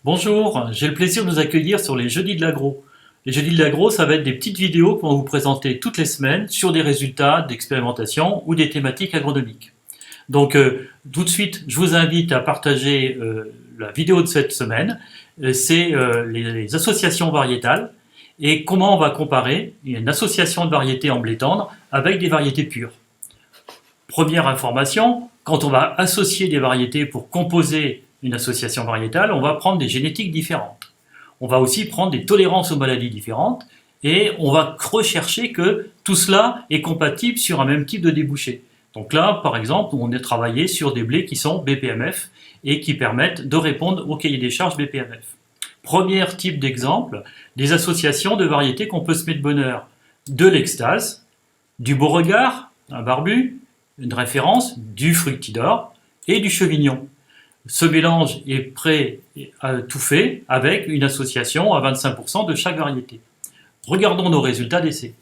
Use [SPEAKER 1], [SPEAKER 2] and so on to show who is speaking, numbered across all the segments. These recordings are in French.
[SPEAKER 1] Bonjour, j'ai le plaisir de vous accueillir sur les Jeudis de l'Agro. Les Jeudis de l'Agro, ça va être des petites vidéos qu'on va vous présenter toutes les semaines sur des résultats d'expérimentation ou des thématiques agronomiques. Donc tout de suite, je vous invite à partager la vidéo de cette semaine. C'est les associations variétales et comment on va comparer une association de variétés en blé tendre avec des variétés pures. Première information, quand on va associer des variétés pour composer une association variétale, on va prendre des génétiques différentes. On va aussi prendre des tolérances aux maladies différentes et on va rechercher que tout cela est compatible sur un même type de débouché. Donc là, par exemple, on a travaillé sur des blés qui sont BPMF et qui permettent de répondre au cahier des charges BPMF. Premier type d'exemple, des associations de variétés qu'on peut semer de bonne heure. De l'extase, du Beauregard, un barbu, une référence, du fructidor et du chevignon. Ce mélange est prêt à tout fait avec une association à 25% de chaque variété. Regardons nos résultats d'essai.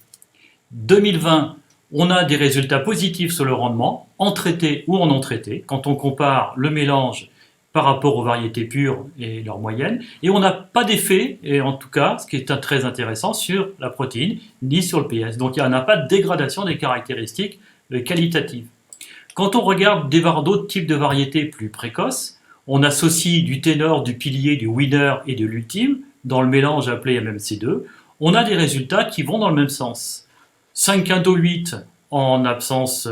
[SPEAKER 1] 2020, on a des résultats positifs sur le rendement, en traité ou en non traité, quand on compare le mélange par rapport aux variétés pures et leur moyenne, et on n'a pas d'effet, et en tout cas, ce qui est très intéressant, sur la protéine, ni sur le PS. Donc il n'y en a pas de dégradation des caractéristiques qualitatives. Quand on regarde d'autres types de variétés plus précoces, on associe du ténor, du pilier, du winner et de l'ultime dans le mélange appelé MMC2. On a des résultats qui vont dans le même sens. 5 quintaux 8 en absence,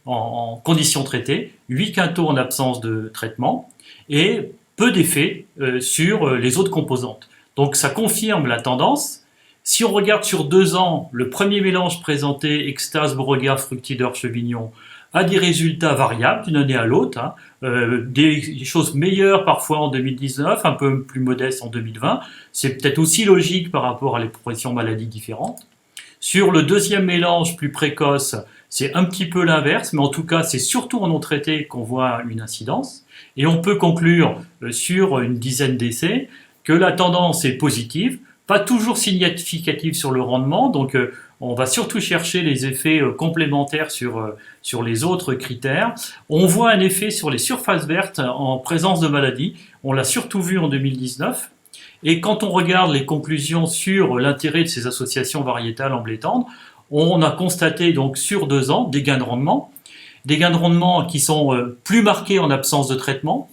[SPEAKER 1] en conditions traitées, 8 quintaux en absence de traitement et peu d'effet sur les autres composantes. Donc ça confirme la tendance. Si on regarde sur 2 ans, le premier mélange présenté, extase, Beauregard, fructidor, chevignon, a des résultats variables d'une année à l'autre, des choses meilleures parfois en 2019, un peu plus modestes en 2020. C'est peut-être aussi logique par rapport à les progressions maladies différentes. Sur le deuxième mélange plus précoce, c'est un petit peu l'inverse, mais en tout cas, c'est surtout en non traité qu'on voit une incidence. Et on peut conclure sur une dizaine d'essais que la tendance est positive, pas toujours significative sur le rendement, donc on va surtout chercher les effets complémentaires sur les autres critères. On voit un effet sur les surfaces vertes en présence de maladies, on l'a surtout vu en 2019. Et quand on regarde les conclusions sur l'intérêt de ces associations variétales en blé tendre, on a constaté donc sur 2 ans des gains de rendement qui sont plus marqués en absence de traitement.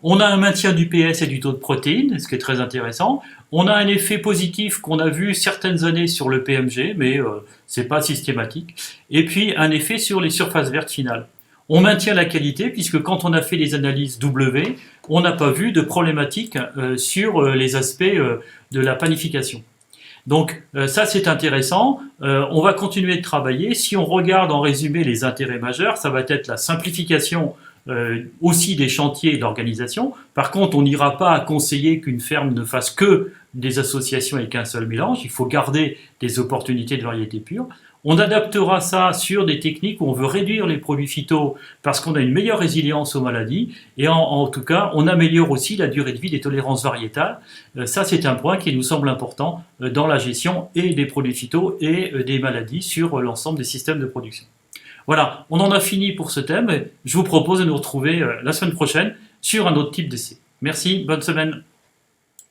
[SPEAKER 1] On a un maintien du PS et du taux de protéines, ce qui est très intéressant. On a un effet positif qu'on a vu certaines années sur le PMG, mais c'est pas systématique. Et puis un effet sur les surfaces vertes finales. On maintient la qualité puisque quand on a fait les analyses W, on n'a pas vu de problématique sur les aspects de la panification. Donc ça c'est intéressant, on va continuer de travailler. Si on regarde en résumé les intérêts majeurs, ça va être la simplification aussi des chantiers et de l'organisation. Par contre, on n'ira pas conseiller qu'une ferme ne fasse que des associations avec un seul mélange, il faut garder des opportunités de variétés pures. On adaptera ça sur des techniques où on veut réduire les produits phyto parce qu'on a une meilleure résilience aux maladies et en tout cas, on améliore aussi la durée de vie des tolérances variétales. Ça, c'est un point qui nous semble important dans la gestion et des produits phyto et des maladies sur l'ensemble des systèmes de production. Voilà, on en a fini pour ce thème. Je vous propose de nous retrouver la semaine prochaine sur un autre type d'essai. Merci, bonne semaine.